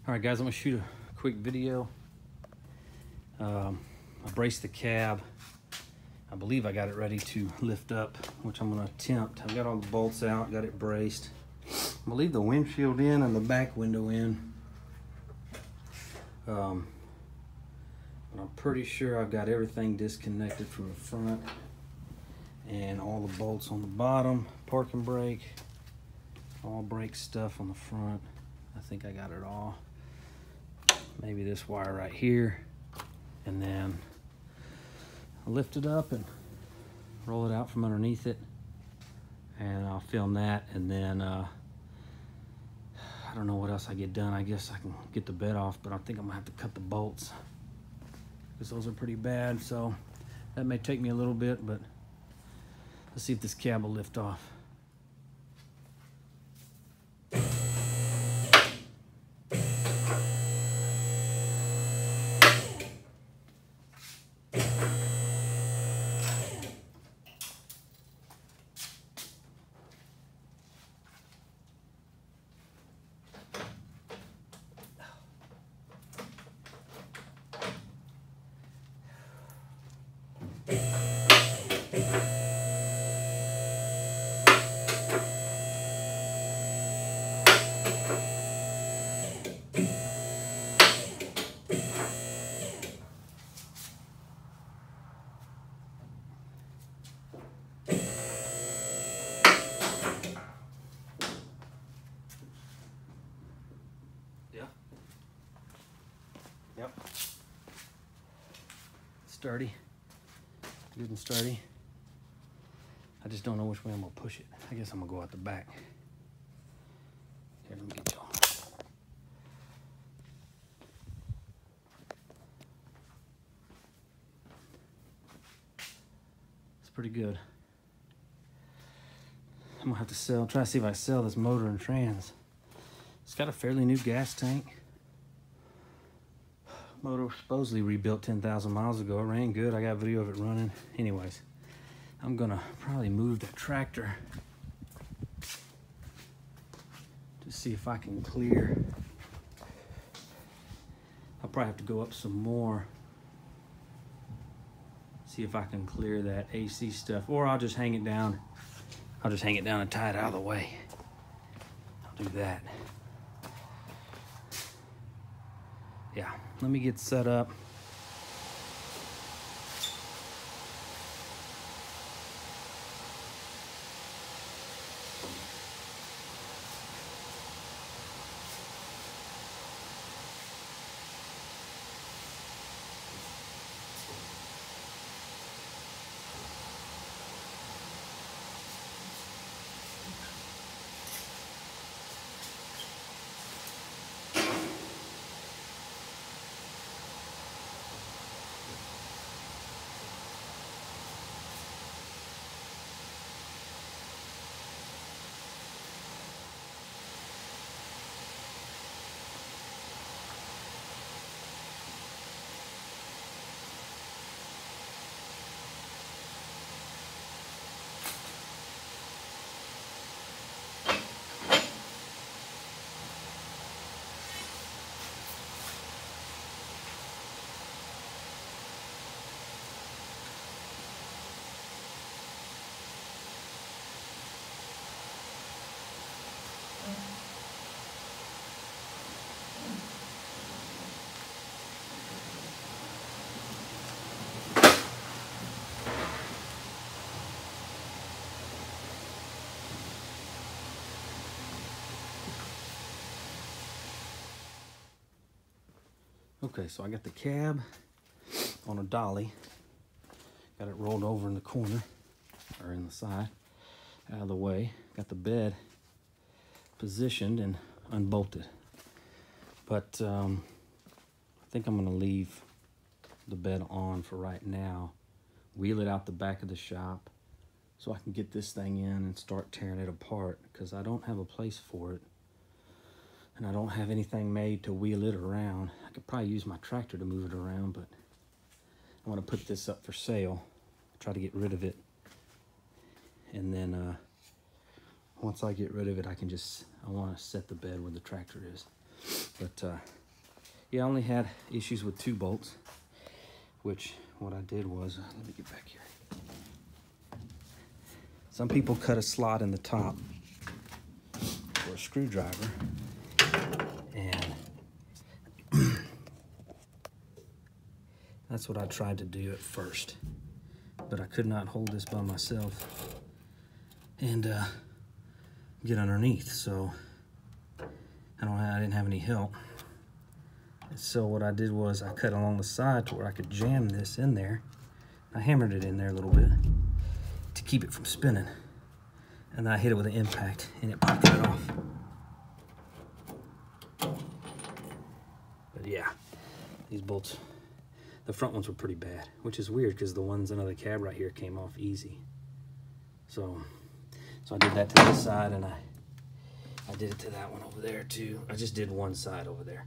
All right, guys, I'm gonna shoot a quick video. I braced the cab. I believe I got it ready to lift up, which I'm gonna attempt. I've got all the bolts out, got it braced. I'm gonna leave the windshield in and the back window in. But I'm pretty sure I've got everything disconnected from the front and all the bolts on the bottom, parking brake, all brake stuff on the front. I think I got it all. Maybe this wire right here, and then I'll lift it up and roll it out from underneath it, and I'll film that, and then I don't know what else I get done. I guess I can get the bed off, but I think I'm gonna have to cut the bolts because those are pretty bad, so that may take me a little bit, but let's see if this cab will lift off. Yep. Sturdy. Good and sturdy. I just don't know which way I'm gonna push it. I guess I'm gonna go out the back. Here, let me get y'all. It's pretty good. I'm gonna have to try to see if I sell this motor and trans. It's got a fairly new gas tank. Motor supposedly rebuilt 10,000 miles ago. It ran good. I got a video of it running. Anyways, I'm gonna probably move that tractor to see if I can clear. I'll probably have to go up some more, see if I can clear that AC stuff, or I'll just hang it down. I'll just hang it down and tie it out of the way. I'll do that. Yeah, let me get set up. Okay, so I got the cab on a dolly. Got it rolled over in the corner, or in the side, out of the way. Got the bed positioned and unbolted. But I think I'm gonna leave the bed on for right now. Wheel it out the back of the shop so I can get this thing in and start tearing it apart, because I don't have a place for it. And I don't have anything made to wheel it around. I could probably use my tractor to move it around, but I want to put this up for sale, try to get rid of it. And then once I get rid of it, I want to set the bed where the tractor is. But Yeah, I only had issues with 2 bolts, which what I did was, let me get back here. Some people cut a slot in the top for a screwdriver, and that's what I tried to do at first, but I could not hold this by myself and get underneath, so I didn't have any help. So what I did was I cut along the side to where I could jam this in there. I hammered it in there a little bit to keep it from spinning, and I hit it with an impact and it popped right off. But yeah, these bolts, the front ones were pretty bad, which is weird because the ones under the cab right here came off easy. So I did that to this side, and I did it to that one over there too. I just did one side over there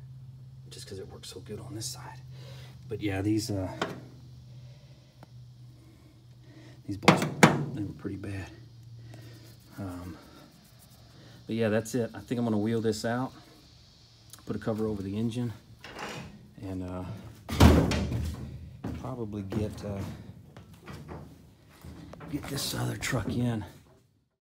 just because it works so good on this side. But yeah, these bolts, they were pretty bad. But yeah, that's it. I think I'm gonna wheel this out, put a cover over the engine, and probably get this other truck in.